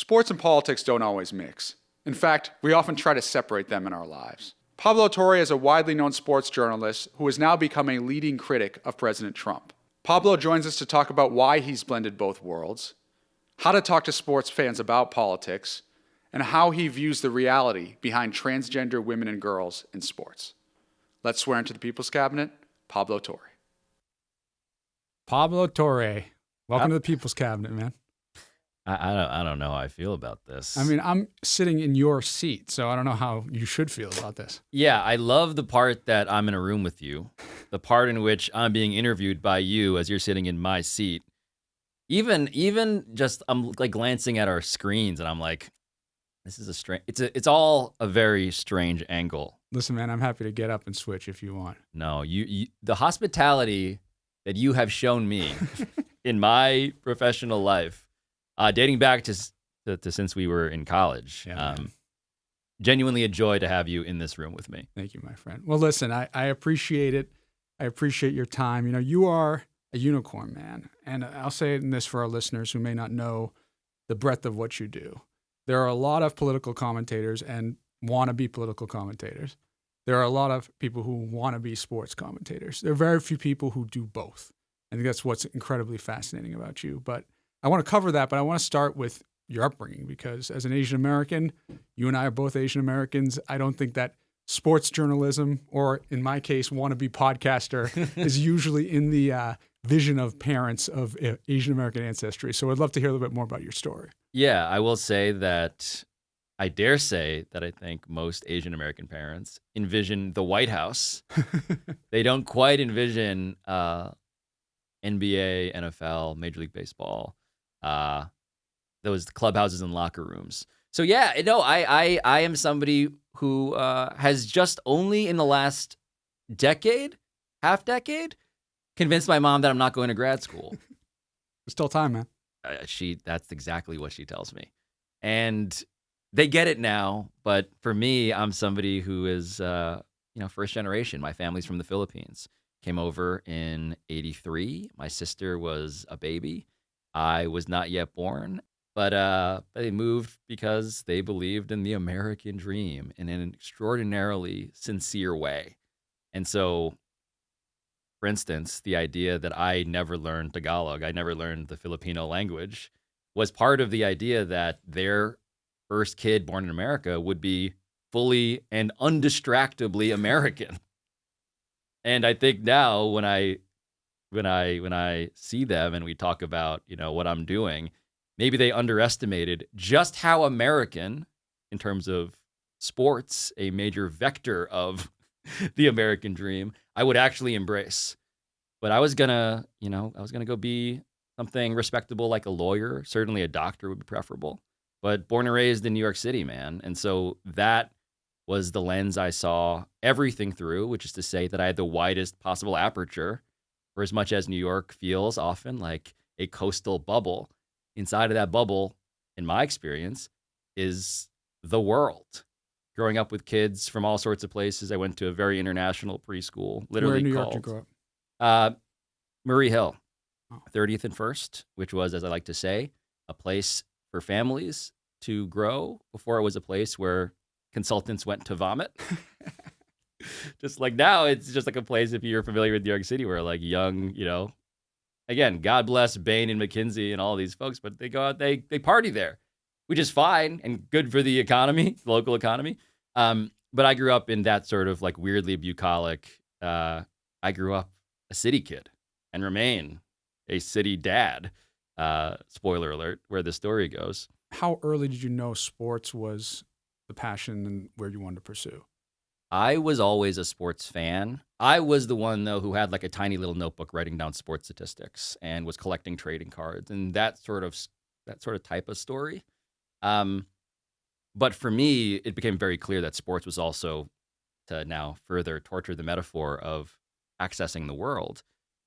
Sports and politics don't always mix. In fact, we often try to separate them in our lives. Pablo Torre is a widely known sports journalist who has now become a leading critic of President Trump. Pablo joins us to talk about why he's blended both worlds, how to talk to sports fans about politics, and how he views the reality behind transgender women and girls in sports. Let's swear into the People's Cabinet, Pablo Torre. Pablo Torre, welcome to the People's Cabinet, man. I don't know how I feel about this. I mean, I'm sitting in your seat, so I don't know how you should feel about this. Yeah, I love the part that I'm in a room with you, the part in which I'm being interviewed by you as you're sitting in my seat. Even just I'm like glancing at our screens and I'm like, this is a strange. It's all a very strange angle. Listen, man, I'm happy to get up and switch if you want. No, you the hospitality that you have shown me in my professional life, dating back to since we were in college. Yeah, genuinely a joy to have you in this room with me. Thank you, my friend. Well, listen, I appreciate it. I appreciate your time. You know, you are a unicorn, man. And I'll say this for our listeners who may not know the breadth of what you do. There are a lot of political commentators and wannabe political commentators. There are a lot of people who want to be sports commentators. There are very few people who do both. I think that's what's incredibly fascinating about you. But I want to cover that, but I want to start with your upbringing because as an Asian American, you and I are both Asian Americans. I don't think that sports journalism, or in my case, wannabe podcaster, is usually in the vision of parents of Asian American ancestry. So I'd love to hear a little bit more about your story. Yeah, I will say that I dare say that I think most Asian American parents envision the White House. They don't quite envision NBA, NFL, Major League Baseball, those clubhouses and locker rooms. So yeah, no, I am somebody who has just only in the last half decade, convinced my mom that I'm not going to grad school. There's still time, man. That's exactly what she tells me. And they get it now, but for me, I'm somebody who is, first generation. My family's from the Philippines. Came over in '83. My sister was a baby. I was not yet born, but they moved because they believed in the American dream in an extraordinarily sincere way. And so, for instance, the idea that I never learned Tagalog, I never learned the Filipino language, was part of the idea that their first kid born in America would be fully and undistractably American. And I think now when I see them and we talk about, what I'm doing, maybe they underestimated just how American, in terms of sports, a major vector of the American dream, I would actually embrace. But I was gonna go be something respectable like a lawyer. Certainly a doctor would be preferable. But born and raised in New York City, man. And so that was the lens I saw everything through, which is to say that I had the widest possible aperture for as much as New York feels often like a coastal bubble. Inside of that bubble, in my experience, is the world. Growing up with kids from all sorts of places, I went to a very international preschool, literally Where in New York called did you grow up? Murray Hill, Oh. 30th and 1st, which was, as I like to say, a place for families to grow before it was a place where consultants went to vomit. Just like now, it's just like a place, if you're familiar with New York City, where like young, again, God bless Bain and McKinsey and all these folks, but they go out, they party there, which is fine and good for the economy, the local economy. But I grew up in that sort of like weirdly bucolic, I grew up a city kid and remain a city dad. Spoiler alert, where the story goes. How early did you know sports was the passion and where you wanted to pursue? I was always a sports fan. I was the one, though, who had like a tiny little notebook writing down sports statistics and was collecting trading cards and that sort of type of story. But for me, it became very clear that sports was also, to now further torture the metaphor of accessing the world,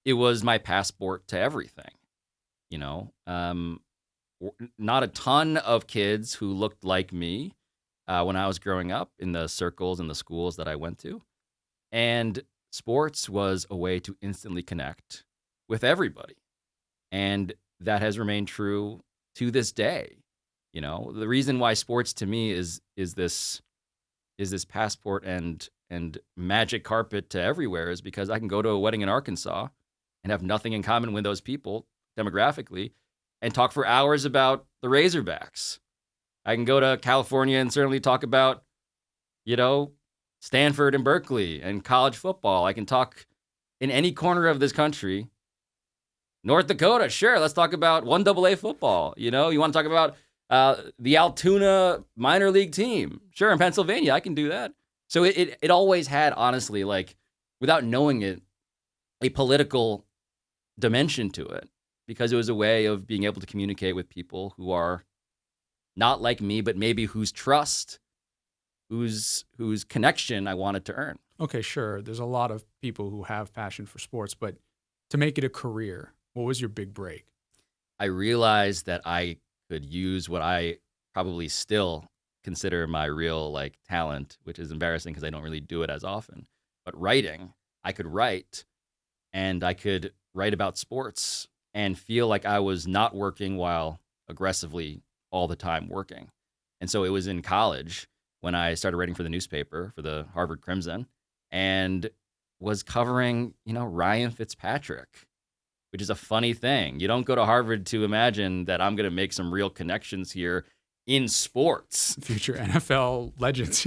it was my passport to everything. Not a ton of kids who looked like me when I was growing up in the circles and the schools that I went to. And sports was a way to instantly connect with everybody. And that has remained true to this day. You know, the reason why sports to me is this passport and magic carpet to everywhere is because I can go to a wedding in Arkansas and have nothing in common with those people demographically and talk for hours about the Razorbacks. I can go to California and certainly talk about, you know, Stanford and Berkeley and college football. I can talk in any corner of this country. North Dakota, sure, let's talk about 1AA football. You know, you want to talk about the Altoona minor league team. Sure, in Pennsylvania, I can do that. So it always had, honestly, like, without knowing it, a political dimension to it, because it was a way of being able to communicate with people who are not like me, but maybe whose trust, whose connection I wanted to earn. Okay, sure. There's a lot of people who have passion for sports, but to make it a career, what was your big break? I realized that I could use what I probably still consider my real like talent, which is embarrassing because I don't really do it as often. But writing, I could write, and I could write about sports and feel like I was not working while aggressively all the time working. And so it was in college when I started writing for the newspaper, for the Harvard Crimson, and was covering, you know, Ryan Fitzpatrick, which is a funny thing. You don't go to Harvard to imagine that I'm going to make some real connections here in sports. Future NFL legends.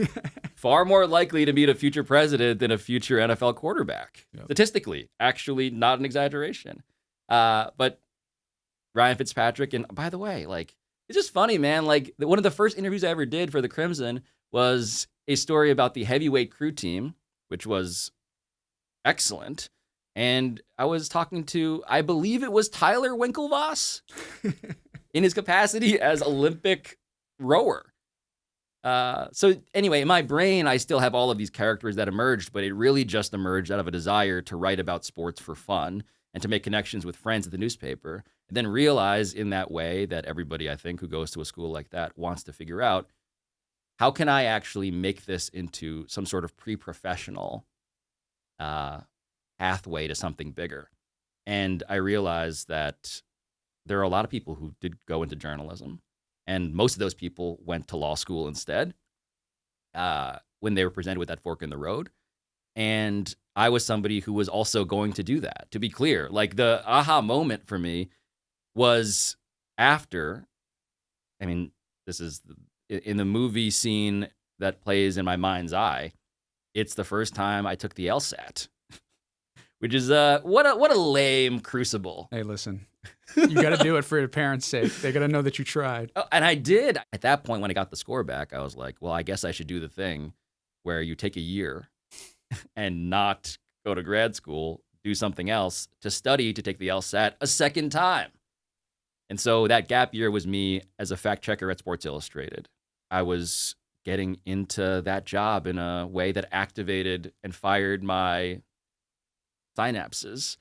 Far more likely to meet a future president than a future NFL quarterback. Yep. Statistically, actually not an exaggeration. But Ryan Fitzpatrick, and by the way, like, it's just funny, man. Like, one of the first interviews I ever did for the Crimson was a story about the heavyweight crew team, which was excellent. And I was talking to, I believe it was Tyler Winklevoss in his capacity as Olympic rower. So anyway, in my brain, I still have all of these characters that emerged, but it really just emerged out of a desire to write about sports for fun and to make connections with friends at the newspaper, and then realize in that way that everybody, I think, who goes to a school like that wants to figure out, how can I actually make this into some sort of pre-professional pathway to something bigger? And I realized that there are a lot of people who did go into journalism, and most of those people went to law school instead when they were presented with that fork in the road. And I was somebody who was also going to do that. To be clear, like, the aha moment for me was after, I mean, this is in the movie scene that plays in my mind's eye, it's the first time I took the LSAT, which is what a lame crucible. Hey, listen, you got to do it for your parents' sake. They got to know that you tried. Oh, and I did. At that point, when I got the score back, I was like, well, I guess I should do the thing where you take a year and not go to grad school, do something else to study to take the LSAT a second time. And so that gap year was me as a fact checker at Sports Illustrated. I was getting into that job in a way that activated and fired my synapses.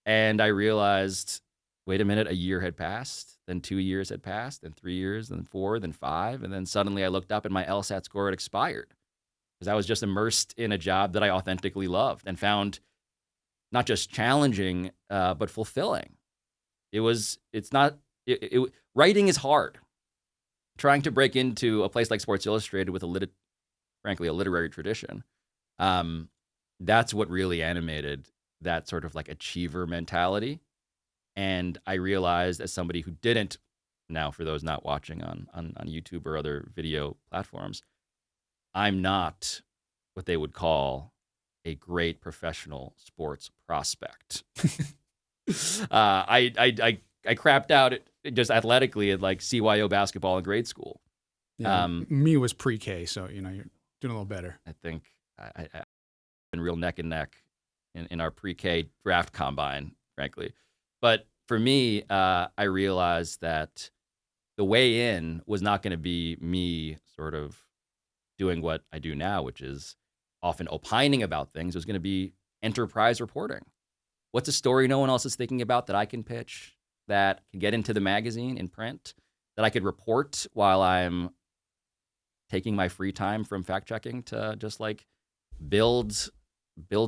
And I realized, wait a minute, a year had passed, then 2 years had passed, then 3 years, then 4, then 5. And then suddenly I looked up and my LSAT score had expired because I was just immersed in a job that I authentically loved and found not just challenging, but fulfilling. Writing is hard. Trying to break into a place like Sports Illustrated with frankly, a literary tradition, that's what really animated that sort of like achiever mentality. And I realized, as somebody who didn't, now for those not watching on YouTube or other video platforms, I'm not what they would call a great professional sports prospect. I crapped out just athletically at like CYO basketball in grade school. Yeah, me was pre-K, so you're doing a little better. I think I've been real neck and neck in our pre-K draft combine, frankly. But for me, I realized that the way in was not going to be me sort of doing what I do now, which is often opining about things. It was going to be enterprise reporting. What's a story no one else is thinking about that I can pitch, that can get into the magazine in print, that I could report while I'm taking my free time from fact checking to just like build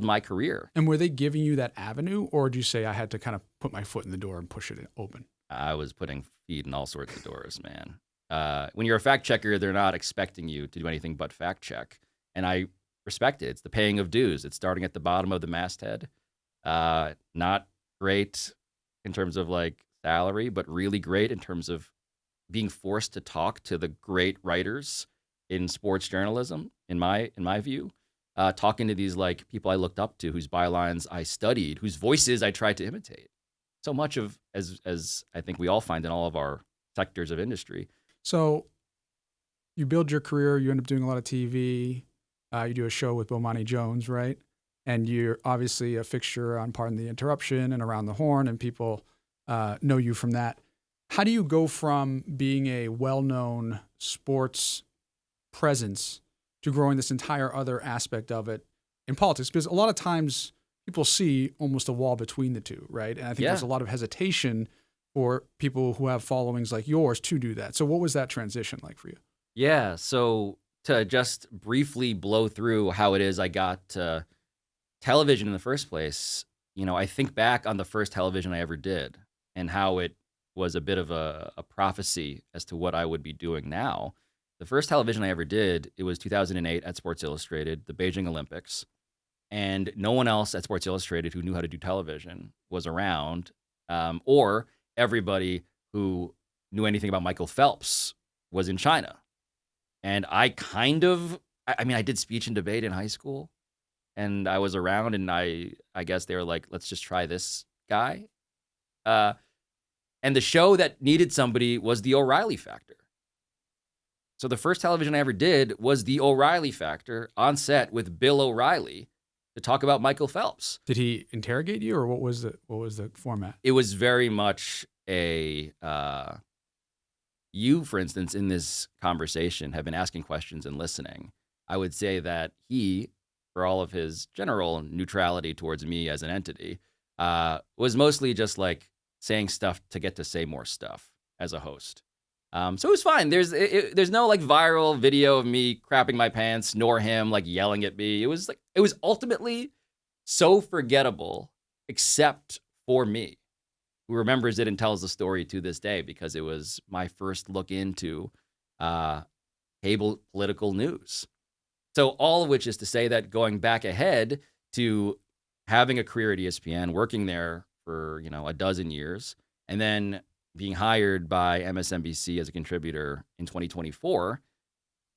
my career. And were they giving you that avenue, or did you say I had to kind of put my foot in the door and push it open? I was putting feet in all sorts of doors, man. When you're a fact checker, they're not expecting you to do anything but fact check. And I respect it. It's the paying of dues. It's starting at the bottom of the masthead. Not great in terms of like salary, but really great in terms of being forced to talk to the great writers in sports journalism, in my view. Talking to these like people I looked up to, whose bylines I studied, whose voices I tried to imitate. So much of as I think we all find in all of our sectors of industry. So you build your career, you end up doing a lot of TV. You do a show with Bomani Jones, right? And you're obviously a fixture on Pardon the Interruption and Around the Horn, and people know you from that. How do you go from being a well-known sports presence to growing this entire other aspect of it in politics? Because a lot of times people see almost a wall between the two, right? And I think there's a lot of hesitation for people who have followings like yours to do that. So what was that transition like for you? Yeah, so to just briefly blow through how it is I got to television in the first place, I think back on the first television I ever did and how it was a bit of a prophecy as to what I would be doing now. The first television I ever did, it was 2008 at Sports Illustrated, the Beijing Olympics. And no one else at Sports Illustrated who knew how to do television was around, or everybody who knew anything about Michael Phelps was in China. And I did speech and debate in high school, and I was around, and I guess they were like, let's just try this guy. And the show that needed somebody was The O'Reilly Factor. So the first television I ever did was The O'Reilly Factor on set with Bill O'Reilly to talk about Michael Phelps. Did he interrogate you, or what was the format? It was very much a you, for instance, in this conversation have been asking questions and listening. I would say that he, for all of his general neutrality towards me as an entity, was mostly just like saying stuff to get to say more stuff as a host. So it was fine. There's no like viral video of me crapping my pants, nor him like yelling at me. It was ultimately so forgettable, except for me, who remembers it and tells the story to this day, because it was my first look into cable political news. So all of which is to say that going back ahead to having a career at ESPN, working there for a dozen years, and then being hired by MSNBC as a contributor in 2024,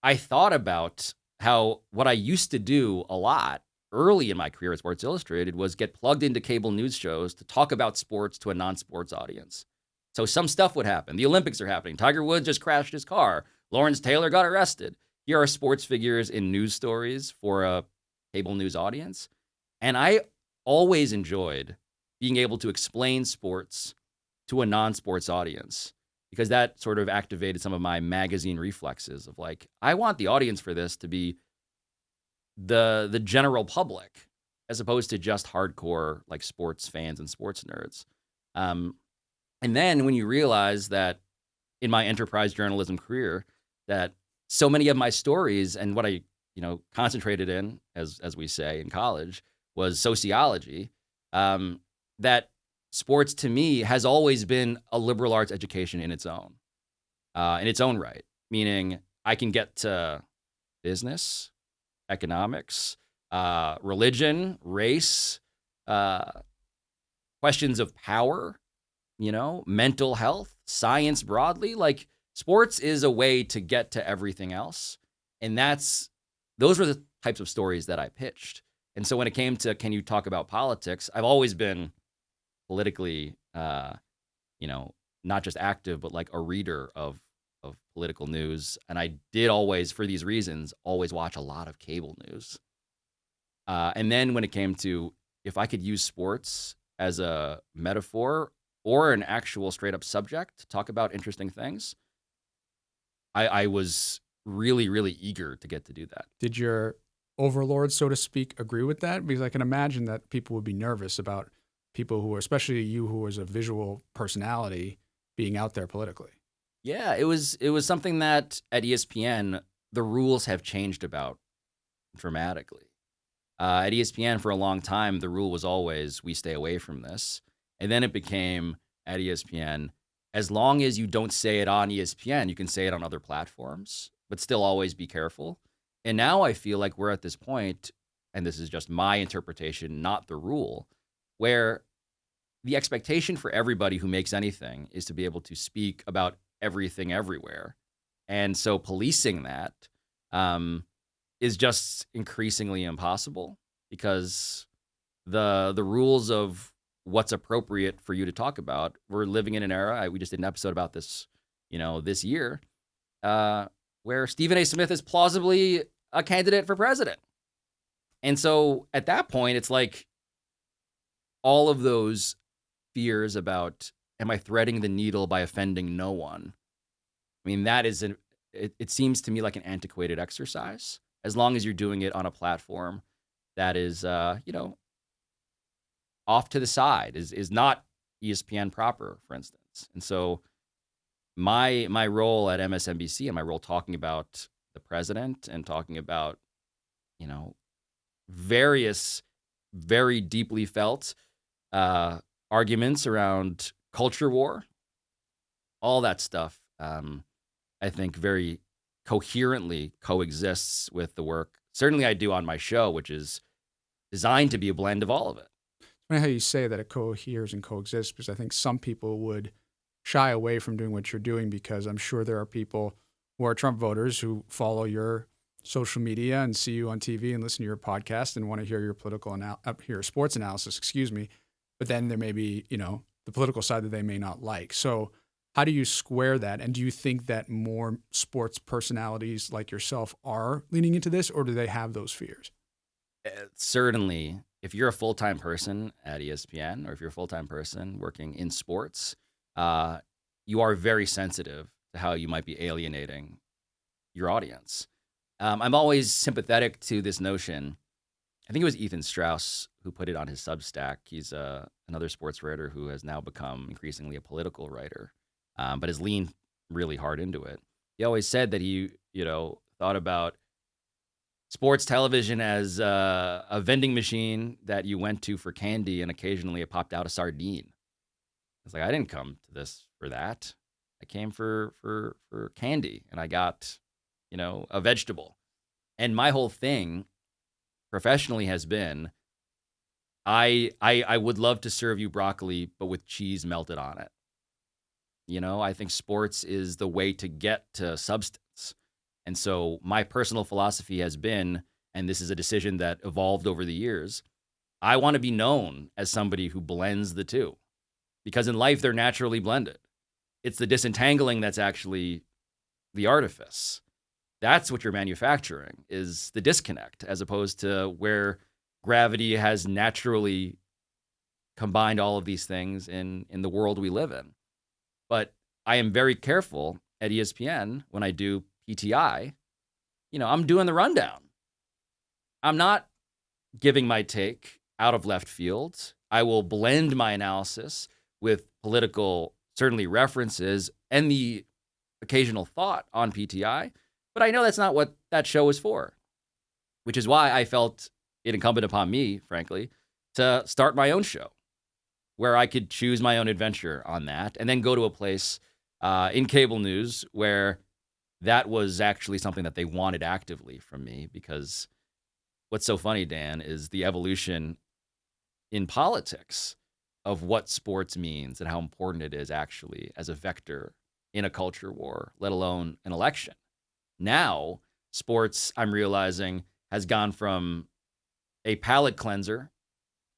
I thought about how what I used to do a lot early in my career at Sports Illustrated was get plugged into cable news shows to talk about sports to a non-sports audience. So some stuff would happen. The Olympics are happening. Tiger Woods just crashed his car. Lawrence Taylor got arrested. Here are sports figures in news stories for a cable news audience. And I always enjoyed being able to explain sports to a non-sports audience, because that sort of activated some of my magazine reflexes of like, I want the audience for this to be the general public, as opposed to just hardcore like sports fans and sports nerds. And then when you realize that in my enterprise journalism career, that so many of my stories and what I concentrated in, as we say in college, was sociology, that sports to me has always been a liberal arts education in its own right. Meaning I can get to business, economics, religion, race, questions of power, mental health, science broadly. Like sports is a way to get to everything else. And those were the types of stories that I pitched. And so when it came to, can you talk about politics? I've always been politically, not just active, but like a reader of political news. And I did always, for these reasons, always watch a lot of cable news. And then when it came to, if I could use sports as a metaphor or an actual straight up subject to talk about interesting things, I was really, really eager to get to do that. Did your overlords, so to speak, agree with that? Because I can imagine that people would be nervous about people who are, especially you who is a visual personality, being out there politically. Yeah, it was something that at ESPN, the rules have changed about dramatically. At ESPN for a long time, the rule was always, we stay away from this. And then it became, at ESPN, as long as you don't say it on ESPN, you can say it on other platforms, but still always be careful. And now I feel like we're at this point, and this is just my interpretation, not the rule, where the expectation for everybody who makes anything is to be able to speak about everything everywhere. And so policing that is just increasingly impossible because the rules of what's appropriate for you to talk about, we're living in an era, we just did an episode about this, this year, where Stephen A. Smith is plausibly a candidate for president. And so at that point, it's like all of those fears about, am I threading the needle by offending no one? I mean, that is, it seems to me like an antiquated exercise, as long as you're doing it on a platform that is, off to the side, is not ESPN proper, for instance. And so my role at MSNBC and my role talking about the president and talking about, various very deeply felt arguments around culture war, all that stuff, I think very coherently coexists with the work. Certainly I do on my show, which is designed to be a blend of all of it. It's funny how you say that it coheres and coexists, because I think some people would shy away from doing what you're doing, because I'm sure there are people who are Trump voters who follow your social media and see you on TV and listen to your podcast and want to hear your hear sports analysis, but then there may be, the political side that they may not like. So how do you square that? And do you think that more sports personalities like yourself are leaning into this, or do they have those fears? Certainly, if you're a full-time person at ESPN, or if you're a full-time person working in sports, you are very sensitive to how you might be alienating your audience. I'm always sympathetic to this notion. I think it was Ethan Strauss who put it on his Substack. He's another sports writer who has now become increasingly a political writer, but has leaned really hard into it. He always said that he, thought about sports television as a vending machine that you went to for candy, and occasionally it popped out a sardine. It's like, I didn't come to this for that. I came for candy, and I got, a vegetable. And my whole thing professionally has been, I would love to serve you broccoli, but with cheese melted on it. I think sports is the way to get to substance. And so my personal philosophy has been, and this is a decision that evolved over the years, I want to be known as somebody who blends the two, because in life they're naturally blended. It's the disentangling that's actually the artifice. That's what you're manufacturing, is the disconnect, as opposed to where gravity has naturally combined all of these things in the world we live in. But I am very careful at ESPN when I do PTI. I'm doing the rundown. I'm not giving my take out of left field. I will blend my analysis with political, certainly references, and the occasional thought on PTI. But I know that's not what that show is for, which is why I felt it incumbent upon me, frankly, to start my own show where I could choose my own adventure on that, and then go to a place in cable news where that was actually something that they wanted actively from me. Because what's so funny, Dan, is the evolution in politics of what sports means and how important it is actually as a vector in a culture war, let alone an election. Now, sports, I'm realizing, has gone from a palate cleanser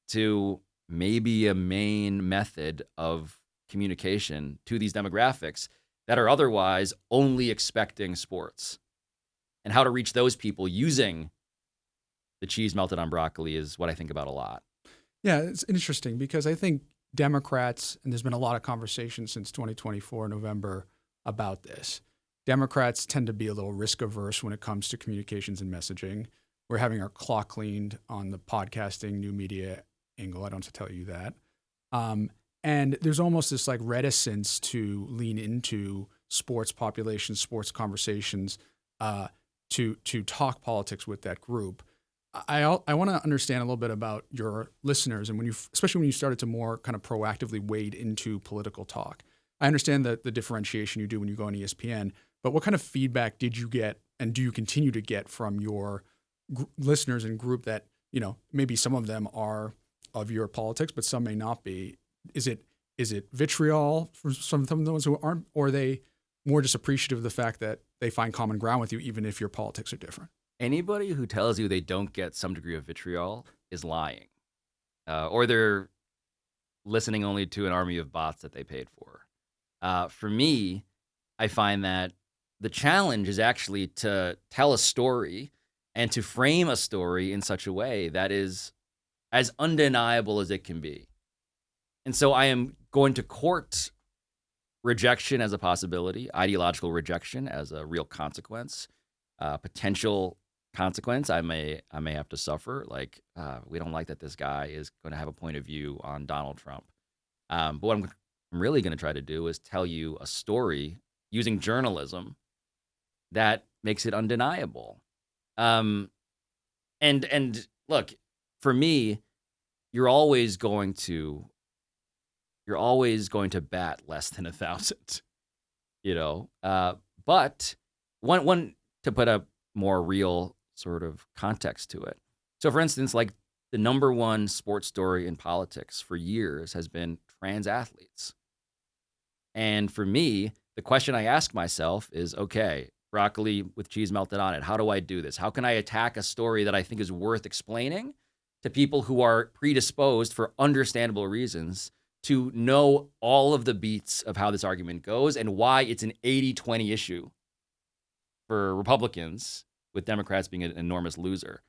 to maybe a main method of communication to these demographics that are otherwise only expecting sports. And how to reach those people using the cheese melted on broccoli is what I think about a lot. Yeah, it's interesting because I think Democrats, and there's been a lot of conversation since 2024 November about this, Democrats tend to be a little risk averse when it comes to communications and messaging. We're having our clock cleaned on the podcasting new media angle. I don't have to tell you that. And there's almost this like reticence to lean into sports populations, sports conversations, to talk politics with that group. I want to understand a little bit about your listeners, and especially when you started to more kind of proactively wade into political talk. I understand the differentiation you do when you go on ESPN, but what kind of feedback did you get, and do you continue to get from your listeners and group that, maybe some of them are of your politics, but some may not be? Is it vitriol for some of those who aren't, or are they more just appreciative of the fact that they find common ground with you, even if your politics are different? Anybody who tells you they don't get some degree of vitriol is lying, or they're listening only to an army of bots that they paid for. For me, I find that the challenge is actually to tell a story and to frame a story in such a way that is as undeniable as it can be. And so I am going to court rejection as a possibility, ideological rejection as a real consequence, potential consequence I may have to suffer. Like, we don't like that this guy is going to have a point of view on Donald Trump. But what I'm really going to try to do is tell you a story using journalism that makes it undeniable. And look, for me, you're always going to bat less than 1,000, but one to put a more real sort of context to it. So for instance, like the number one sports story in politics for years has been trans athletes. And for me, the question I ask myself is, okay, broccoli with cheese melted on it. How do I do this? How can I attack a story that I think is worth explaining to people who are predisposed for understandable reasons to know all of the beats of how this argument goes and why it's an 80-20 issue for Republicans, with Democrats being an enormous loser?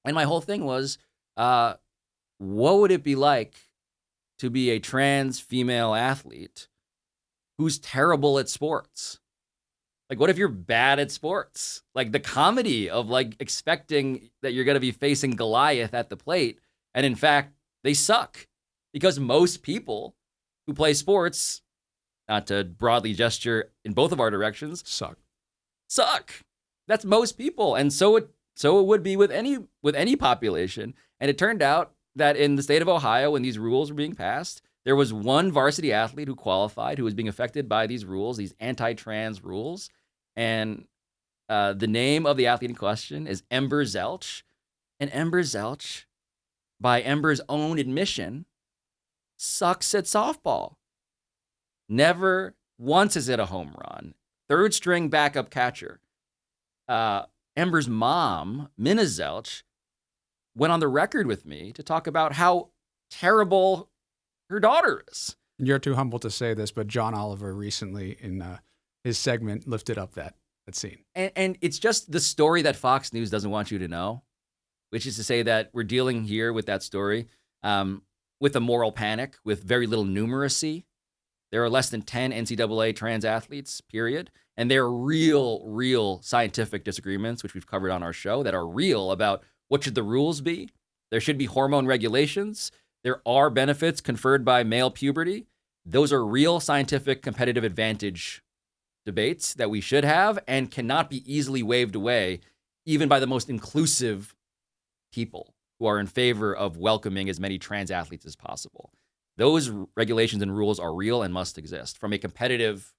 And my whole thing was, what would it be like to be a trans female athlete who's terrible at sports? Like, what if you're bad at sports? Like the comedy of like expecting that you're going to be facing Goliath at the plate, and in fact, they suck. Because most people who play sports, not to broadly gesture in both of our directions, suck. That's most people. And so it would be with any population. And it turned out that in the state of Ohio, when these rules were being passed, there was one varsity athlete who qualified, who was being affected by these rules, these anti-trans rules. And the name of the athlete in question is Ember Zelch. And Ember Zelch, by Ember's own admission, sucks at softball. Never once has hit a home run. Third string backup catcher. Ember's mom, Minna Zelch, went on the record with me to talk about how terrible her daughter is. You're too humble to say this, but John Oliver recently in his segment lifted up that scene. And it's just the story that Fox News doesn't want you to know, which is to say that we're dealing here with that story with a moral panic, with very little numeracy. There are less than 10 NCAA trans athletes, period. And there are real scientific disagreements, which we've covered on our show, that are real about what should the rules be. There should be hormone regulations. There are benefits conferred by male puberty. Those are real scientific competitive advantage debates that we should have and cannot be easily waved away, even by the most inclusive people who are in favor of welcoming as many trans athletes as possible. Those regulations and rules are real and must exist from a competitive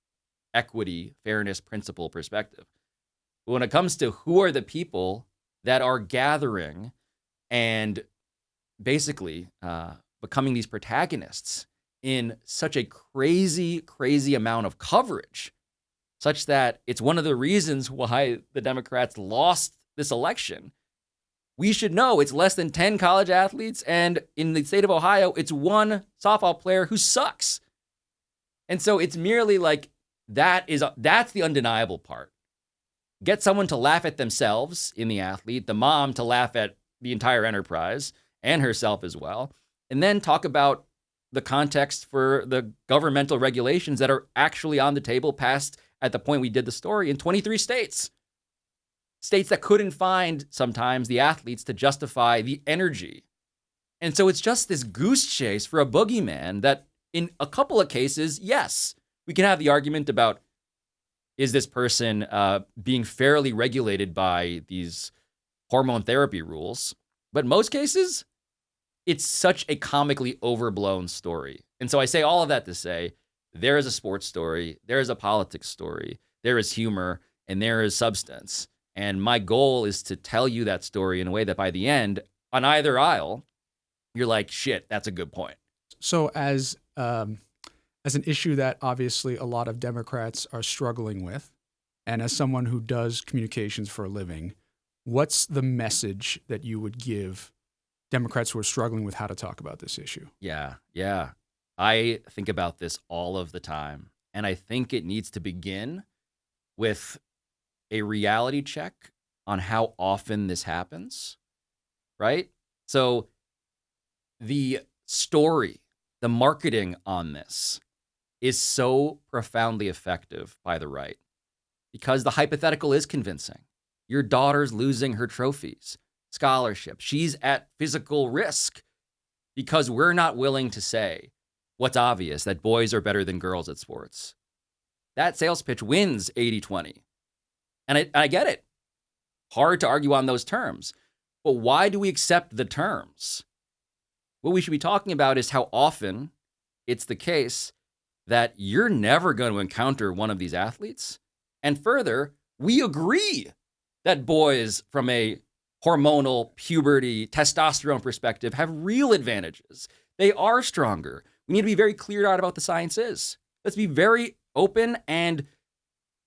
equity, fairness principle perspective. But when it comes to who are the people that are gathering and basically becoming these protagonists in such a crazy amount of coverage, such that it's one of the reasons why the Democrats lost this election. We should know it's less than 10 college athletes, and in the state of Ohio, it's one softball player who sucks. And so it's merely like that's the undeniable part. Get someone to laugh at themselves in the athlete, the mom to laugh at the entire enterprise and herself as well, and then talk about the context for the governmental regulations that are actually on the table, passed at the point we did the story in 23 states. States that couldn't find sometimes the athletes to justify the energy. And so it's just this goose chase for a boogeyman that in a couple of cases, yes, we can have the argument about, is this person being fairly regulated by these hormone therapy rules? But in most cases, it's such a comically overblown story. And so I say all of that to say, there is a sports story, there is a politics story, there is humor, and there is substance. And my goal is to tell you that story in a way that by the end, on either aisle, you're like, shit, that's a good point. So as an issue that obviously a lot of Democrats are struggling with, and as someone who does communications for a living, what's the message that you would give Democrats who are struggling with how to talk about this issue? Yeah. I think about this all of the time. And I think it needs to begin with a reality check on how often this happens, right? So the story, the marketing on this is so profoundly effective by the right because the hypothetical is convincing. Your daughter's losing her trophies, scholarships. She's at physical risk because we're not willing to say what's obvious, that boys are better than girls at sports. That sales pitch wins 80-20. And I get it. Hard to argue on those terms. But why do we accept the terms? What we should be talking about is how often it's the case that you're never going to encounter one of these athletes. And further, we agree that boys from a hormonal, puberty, testosterone perspective have real advantages. They are stronger. We need to be very clear-eyed about the science is. Let's be very open and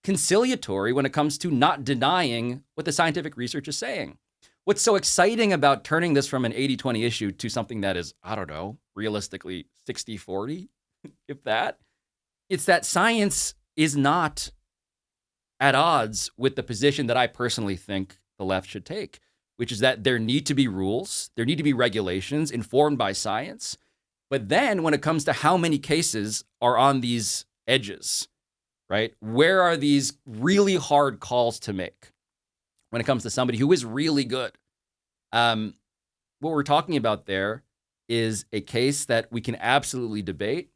conciliatory when it comes to not denying what the scientific research is saying. What's so exciting about turning this from an 80-20 issue to something that is, I don't know, realistically 60-40, if that, it's that science is not at odds with the position that I personally think the left should take, which is that there need to be rules, there need to be regulations informed by science. But then when it comes to how many cases are on these edges, right? Where are these really hard calls to make when it comes to somebody who is really good? What we're talking about there is a case that we can absolutely debate,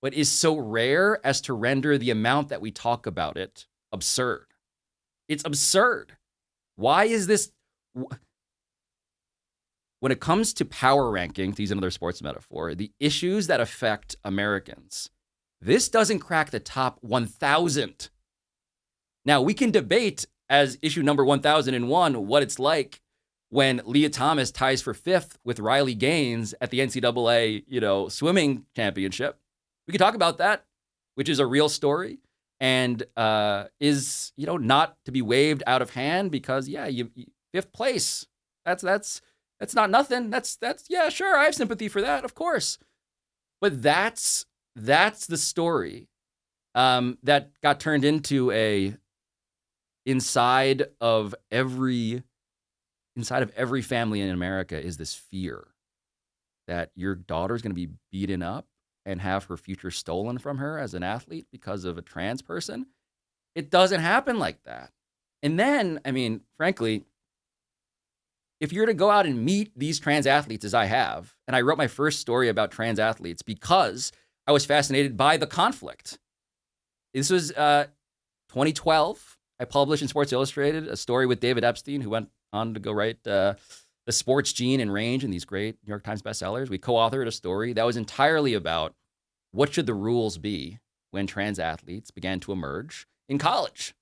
but is so rare as to render the amount that we talk about it absurd. It's absurd. Why is this? When it comes to power ranking, to use another sports metaphor, the issues that affect Americans, this doesn't crack the top 1,000. Now, we can debate as issue number 1,001 what it's like when Leah Thomas ties for 5th with Riley Gaines at the NCAA, swimming championship. We can talk about that, which is a real story and is, not to be waved out of hand because, you 5th place. That's not nothing. That's yeah, sure. I have sympathy for that, of course. But that's the story that got turned into a inside of every family in America is this fear that your daughter's going to be beaten up and have her future stolen from her as an athlete because of a trans person. It doesn't happen like that. And then, frankly, if you're to go out and meet these trans athletes as I have, and I wrote my first story about trans athletes because I was fascinated by the conflict. This was 2012. I published in Sports Illustrated a story with David Epstein, who went on to go write The Sports Gene and Range and these great New York Times bestsellers. We co-authored a story that was entirely about what should the rules be when trans athletes began to emerge in college.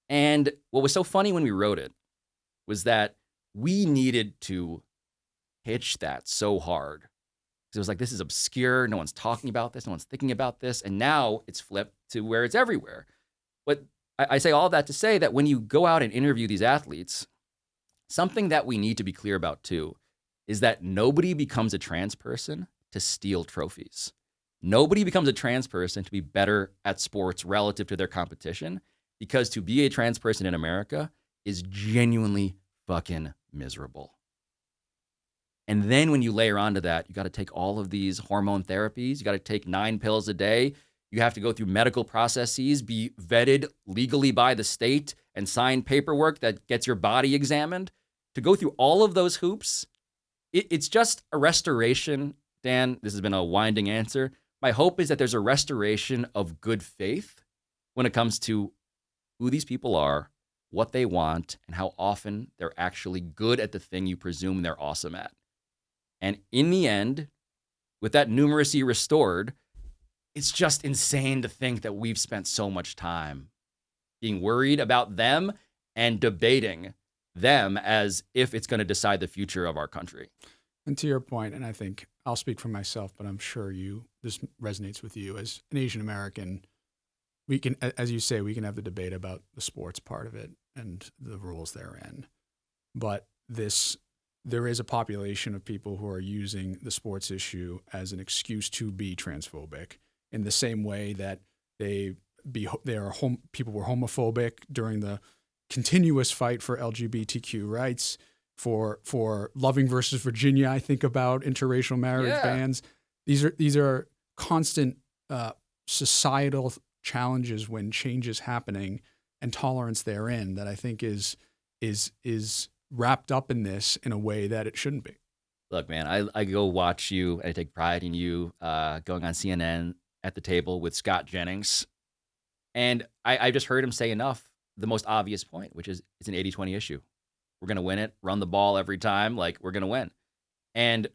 And what was so funny when we wrote it was that we needed to pitch that so hard. Because it was like, this is obscure. No one's talking about this. No one's thinking about this. And now it's flipped to where it's everywhere. But I say all that to say that when you go out and interview these athletes, something that we need to be clear about too is that nobody becomes a trans person to steal trophies. Nobody becomes a trans person to be better at sports relative to their competition, because to be a trans person in America is genuinely fucking miserable. And then when you layer onto that, you got to take all of these hormone therapies. You got to take 9 pills a day. You have to go through medical processes, be vetted legally by the state, and sign paperwork that gets your body examined. To go through all of those hoops, it's just a restoration. Dan, this has been a winding answer. My hope is that there's a restoration of good faith when it comes to who these people are, what they want, and how often they're actually good at the thing you presume they're awesome at. And in the end, with that numeracy restored, it's just insane to think that we've spent so much time being worried about them and debating them as if it's going to decide the future of our country. And to your point, and I think I'll speak for myself, but I'm sure this resonates with you as an Asian American. We can, as you say, we can have the debate about the sports part of it and the rules therein. But there is a population of people who are using the sports issue as an excuse to be transphobic, in the same way that people were homophobic during the continuous fight for LGBTQ rights, for Loving versus Virginia. I think about interracial marriage bans. These are constant societal challenges when change is happening, and tolerance therein that I think is wrapped up in this in a way that it shouldn't be. Look, man, I go watch you. I take pride in you going on CNN at the table with Scott Jennings. And I just heard him say the most obvious point, which is it's an 80-20 issue. We're going to win it, run the ball every time, like we're going to win. And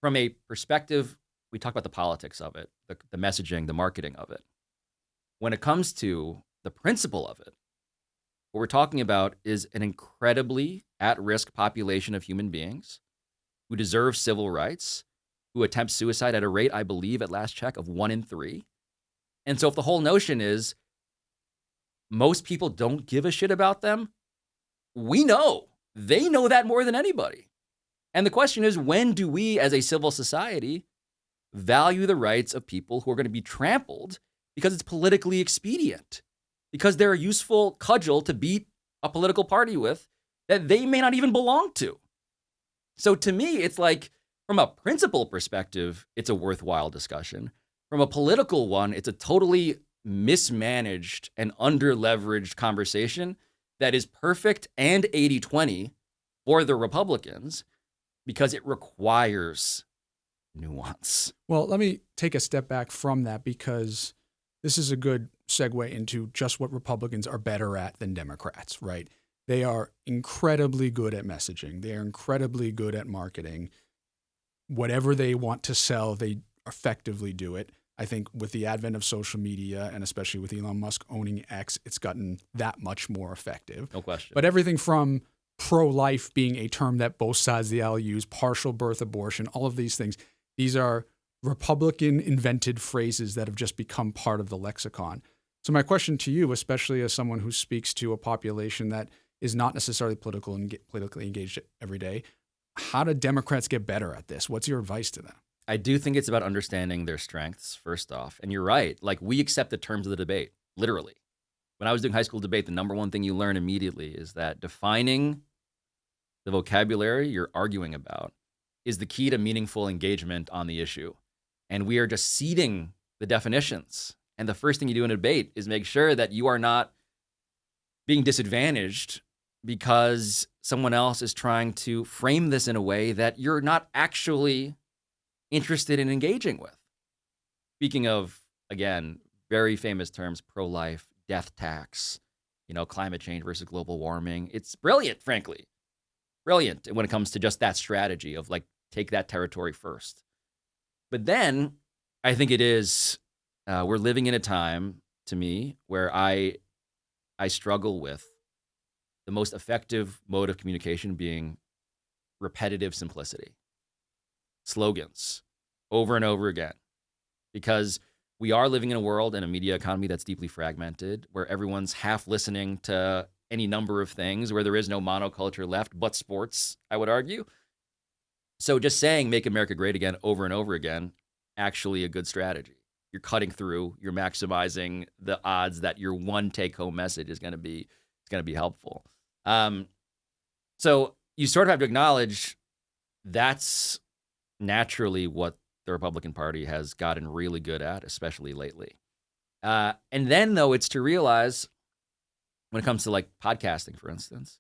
from a perspective, we talk about the politics of it, the messaging, the marketing of it. When it comes to the principle of it, what we're talking about is an incredibly at-risk population of human beings who deserve civil rights, who attempt suicide at a rate, I believe, at last check, of 1 in 3. And so if the whole notion is most people don't give a shit about them, we know. They know that more than anybody. And the question is, when do we, as a civil society, value the rights of people who are going to be trampled because it's politically expedient, because they're a useful cudgel to beat a political party with that they may not even belong to? So to me, it's like, from a principle perspective, it's a worthwhile discussion. From a political one, it's a totally mismanaged and under-leveraged conversation that is perfect and 80-20 for the Republicans because it requires nuance. Well, let me take a step back from that, because this is a good segue into just what Republicans are better at than Democrats, right? They are incredibly good at messaging. They are incredibly good at marketing. Whatever they want to sell, they effectively do it. I think with the advent of social media, and especially with Elon Musk owning X, it's gotten that much more effective. No question. But everything from pro-life being a term that both sides of the aisle use, partial birth abortion, all of these things, these are Republican-invented phrases that have just become part of the lexicon. So my question to you, especially as someone who speaks to a population that is not necessarily politically engaged every day, how do Democrats get better at this? What's your advice to them? I do think it's about understanding their strengths, first off. And you're right. Like, we accept the terms of the debate, literally. When I was doing high school debate, the number one thing you learn immediately is that defining the vocabulary you're arguing about is the key to meaningful engagement on the issue. And we are just seeding the definitions. And the first thing you do in a debate is make sure that you are not being disadvantaged because someone else is trying to frame this in a way that you're not actually interested in engaging with. Speaking of, again, very famous terms, pro-life, death tax, climate change versus global warming. It's brilliant, frankly. Brilliant when it comes to just that strategy of take that territory first. But then I think it is, we're living in a time, to me, where I struggle with the most effective mode of communication being repetitive simplicity. Slogans over and over again, because we are living in a world and a media economy that's deeply fragmented, where everyone's half listening to any number of things, where there is no monoculture left but sports, I would argue. So just saying "Make America Great Again" over and over again, actually a good strategy. You're cutting through, you're maximizing the odds that your one take-home message is going to be helpful. So you sort of have to acknowledge that's naturally what the Republican Party has gotten really good at, especially lately. And then, though, it's to realize when it comes to podcasting, for instance,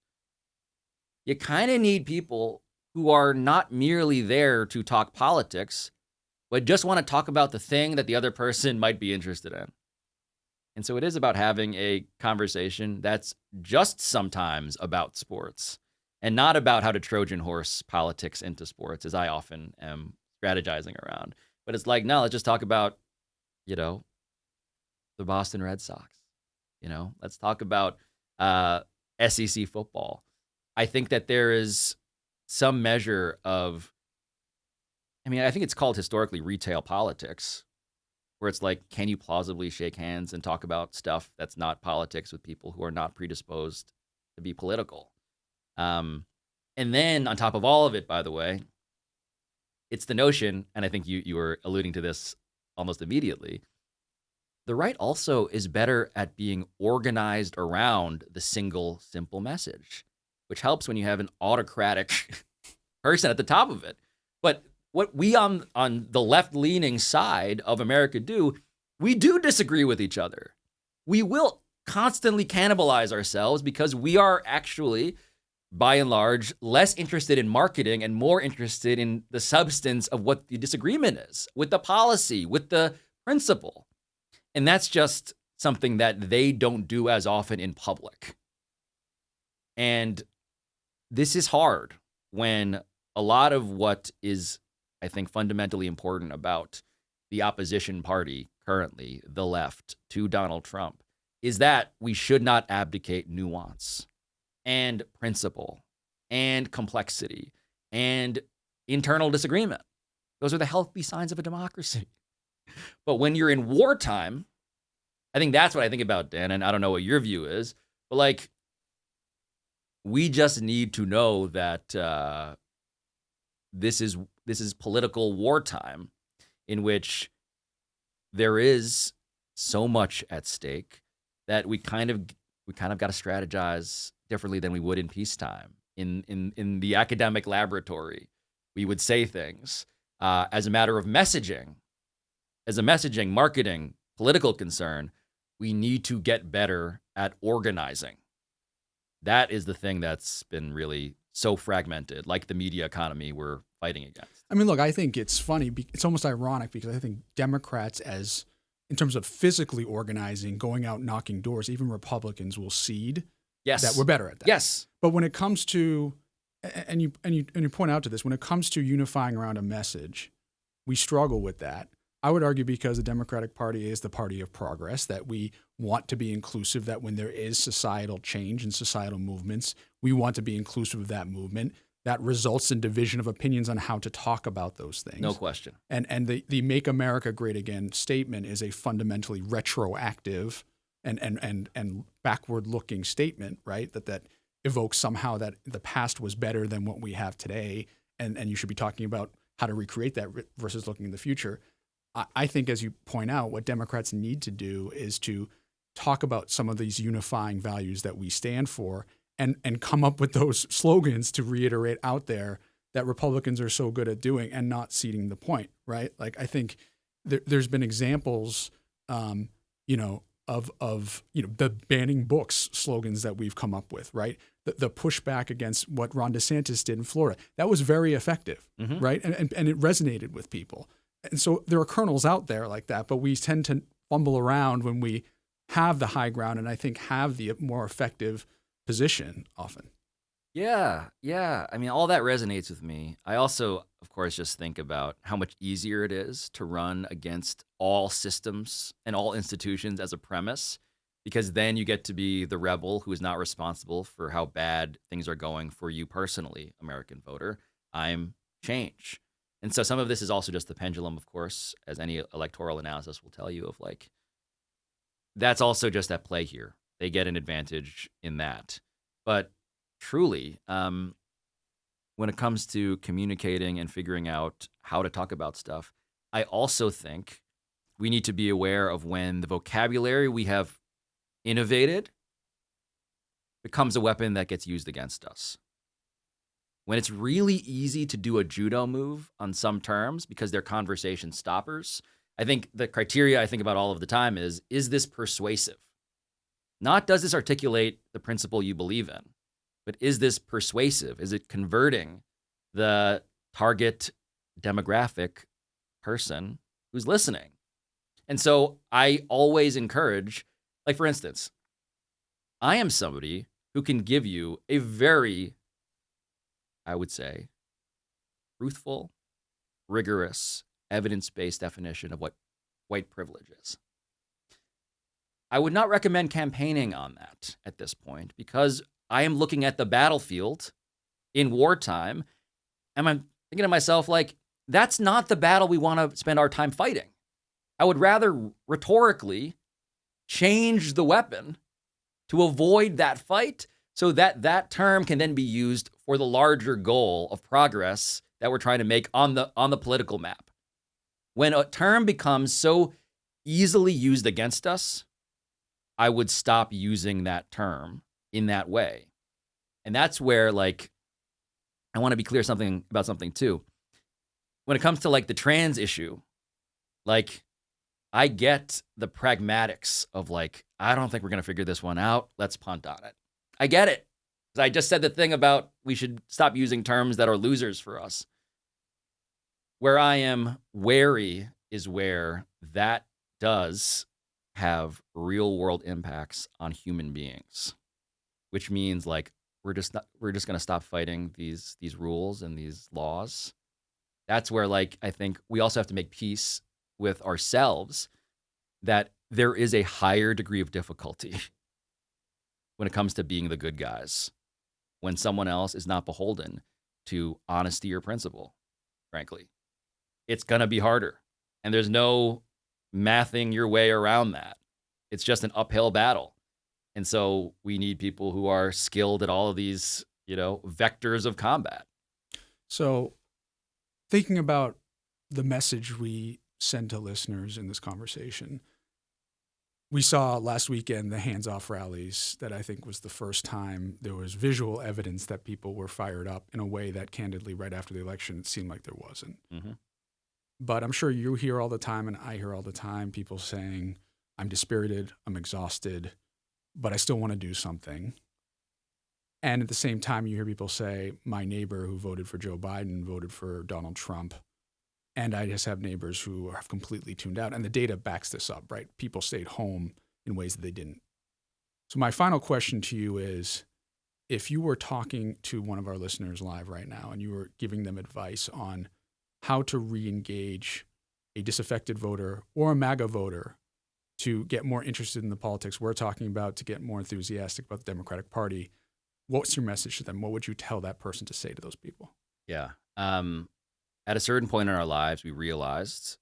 you kind of need people who are not merely there to talk politics, but just want to talk about the thing that the other person might be interested in. And so it is about having a conversation that's just sometimes about sports and not about how to Trojan horse politics into sports, as I often am strategizing around. But it's no, let's just talk about, the Boston Red Sox. Let's talk about SEC football. I think that there is some measure of, I think it's called historically retail politics, where it's like, can you plausibly shake hands and talk about stuff that's not politics with people who are not predisposed to be political? And then on top of all of it, by the way, it's the notion, and I think you were alluding to this almost immediately, the right also is better at being organized around the single, simple message, which helps when you have an autocratic person at the top of it. But what we on the left-leaning side of America do, we do disagree with each other. We will constantly cannibalize ourselves because we are actually, by and large, less interested in marketing and more interested in the substance of what the disagreement is, with the policy, with the principle. And that's just something that they don't do as often in public. And this is hard when a lot of what is, I think, fundamentally important about the opposition party currently, the left, to Donald Trump, is that we should not abdicate nuance and principle and complexity and internal disagreement. Those are the healthy signs of a democracy. But when you're in wartime, I think that's what I think about, Dan, and I don't know what your view is, but like, we just need to know that this is political wartime in which there is so much at stake that we kind of got to strategize differently than we would in peacetime. In the academic laboratory, we would say things as a matter of messaging, marketing, political concern. We need to get better at organizing. That is the thing that's been really so fragmented, like the media economy we're fighting against. I mean, look, I think it's funny. It's almost ironic because I think Democrats, in terms of physically organizing, going out knocking doors, even Republicans will cede that we're better at that. Yes. But when it comes to, and you point out to this, when it comes to unifying around a message, we struggle with that. I would argue because the Democratic Party is the party of progress, that we want to be inclusive, that when there is societal change and societal movements, we want to be inclusive of that movement. That results in division of opinions on how to talk about those things. No question. And the Make America Great Again statement is a fundamentally retroactive and backward-looking statement, right? That evokes somehow that the past was better than what we have today, and you should be talking about how to recreate that versus looking in the future. I think, as you point out, what Democrats need to do is to talk about some of these unifying values that we stand for and come up with those slogans to reiterate out there that Republicans are so good at doing and not ceding the point, right? Like, I think there's been examples, of the banning books slogans that we've come up with, right? The pushback against what Ron DeSantis did in Florida, that was very effective, right? And it resonated with people. And so there are kernels out there like that, but we tend to fumble around when we have the high ground and I think have the more effective position often. Yeah. I mean, all that resonates with me. I also, of course, just think about how much easier it is to run against all systems and all institutions as a premise, because then you get to be the rebel who is not responsible for how bad things are going for you personally, American voter. I'm change. And so some of this is also just the pendulum, of course, as any electoral analysis will tell you, of like, that's also just at play here. They get an advantage in that. But truly, when it comes to communicating and figuring out how to talk about stuff, I also think we need to be aware of when the vocabulary we have innovated becomes a weapon that gets used against us. When it's really easy to do a judo move on some terms because they're conversation stoppers, I think the criteria I think about all of the time is this persuasive? Not does this articulate the principle you believe in, but is this persuasive? Is it converting the target demographic person who's listening? And so I always encourage, like, for instance, I am somebody who can give you a very, I would say, truthful, rigorous, evidence-based definition of what white privilege is. I would not recommend campaigning on that at this point because I am looking at the battlefield in wartime and I'm thinking to myself, like, that's not the battle we want to spend our time fighting. I would rather rhetorically change the weapon to avoid that fight so that that term can then be used for the larger goal of progress that we're trying to make on the political map. When a term becomes so easily used against us, I would stop using that term in that way. And that's where, like, I want to be clear about something too. When it comes to like the trans issue, like, I get the pragmatics of like, I don't think we're going to figure this one out. Let's punt on it. I get it. I just said the thing about we should stop using terms that are losers for us. Where I am wary is where that does have real world impacts on human beings, which means like we're just going to stop fighting these rules and these laws. That's where, like, I think we also have to make peace with ourselves that there is a higher degree of difficulty when it comes to being the good guys, when someone else is not beholden to honesty or principle, frankly. It's going to be harder. And there's no mathing your way around that. It's just an uphill battle. And so we need people who are skilled at all of these, vectors of combat. So thinking about the message we send to listeners in this conversation, we saw last weekend the hands-off rallies that I think was the first time there was visual evidence that people were fired up in a way that candidly right after the election it seemed like there wasn't. Mm-hmm. But I'm sure you hear all the time and I hear all the time people saying, I'm dispirited, I'm exhausted, but I still want to do something. And at the same time, you hear people say, my neighbor who voted for Joe Biden voted for Donald Trump. And I just have neighbors who have completely tuned out. And the data backs this up, right? People stayed home in ways that they didn't. So my final question to you is, if you were talking to one of our listeners live right now and you were giving them advice on how to re-engage a disaffected voter or a MAGA voter to get more interested in the politics we're talking about, to get more enthusiastic about the Democratic Party, what's your message to them? What would you tell that person to say to those people? Yeah. At a certain point in our lives, we realized,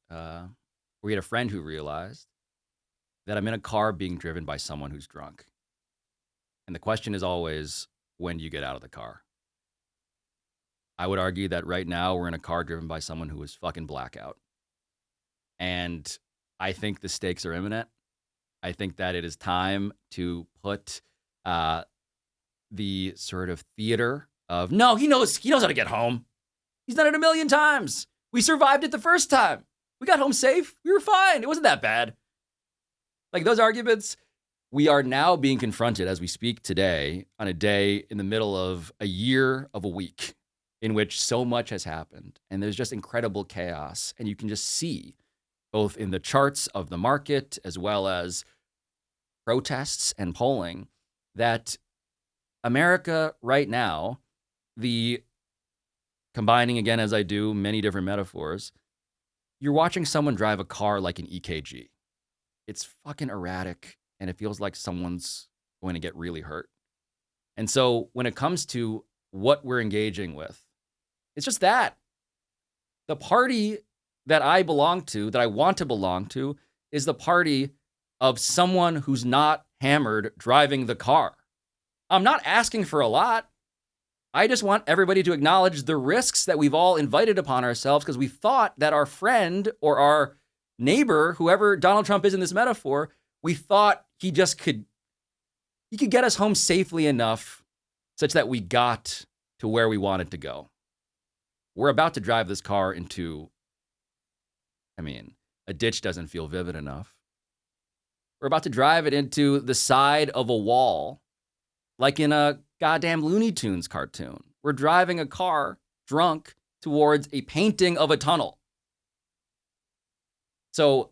we had a friend who realized that I'm in a car being driven by someone who's drunk. And the question is always, when do you get out of the car? I would argue that right now we're in a car driven by someone who is fucking blackout. And I think the stakes are imminent. I think that it is time to put the sort of theater of, no, he knows how to get home. He's done it a million times. We survived it the first time. We got home safe. We were fine. It wasn't that bad. Like those arguments, we are now being confronted as we speak today on a day in the middle of a year of a week in which so much has happened. And there's just incredible chaos. And you can just see both in the charts of the market as well as protests and polling that America right now, combining again as I do many different metaphors, you're watching someone drive a car like an EKG. It's fucking erratic and it feels like someone's going to get really hurt. And so when it comes to what we're engaging with, it's just that. The party that I belong to, that I want to belong to, is the party of someone who's not hammered driving the car. I'm not asking for a lot. I just want everybody to acknowledge the risks that we've all invited upon ourselves because we thought that our friend or our neighbor, whoever Donald Trump is in this metaphor, we thought he could get us home safely enough such that we got to where we wanted to go. We're about to drive this car into, a ditch doesn't feel vivid enough. We're about to drive it into the side of a wall, like in a goddamn Looney Tunes cartoon. We're driving a car drunk towards a painting of a tunnel. So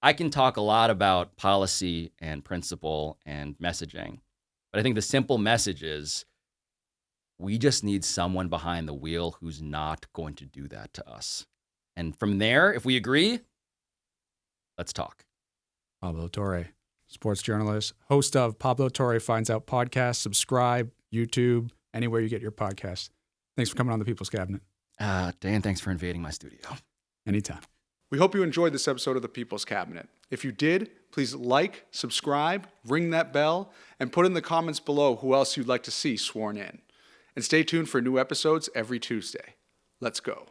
I can talk a lot about policy and principle and messaging, but I think the simple message is we just need someone behind the wheel who's not going to do that to us. And from there, if we agree, Let's talk. Pablo Torre, sports journalist, host of Pablo Torre Finds Out podcast. Subscribe, YouTube, anywhere you get your podcasts. Thanks for coming on the People's Cabinet. Dan, thanks for invading my studio. Anytime. We hope you enjoyed this episode of the People's Cabinet. If you did, please like, subscribe, ring that bell, and put in the comments below who else you'd like to see sworn in. And stay tuned for new episodes every Tuesday. Let's go.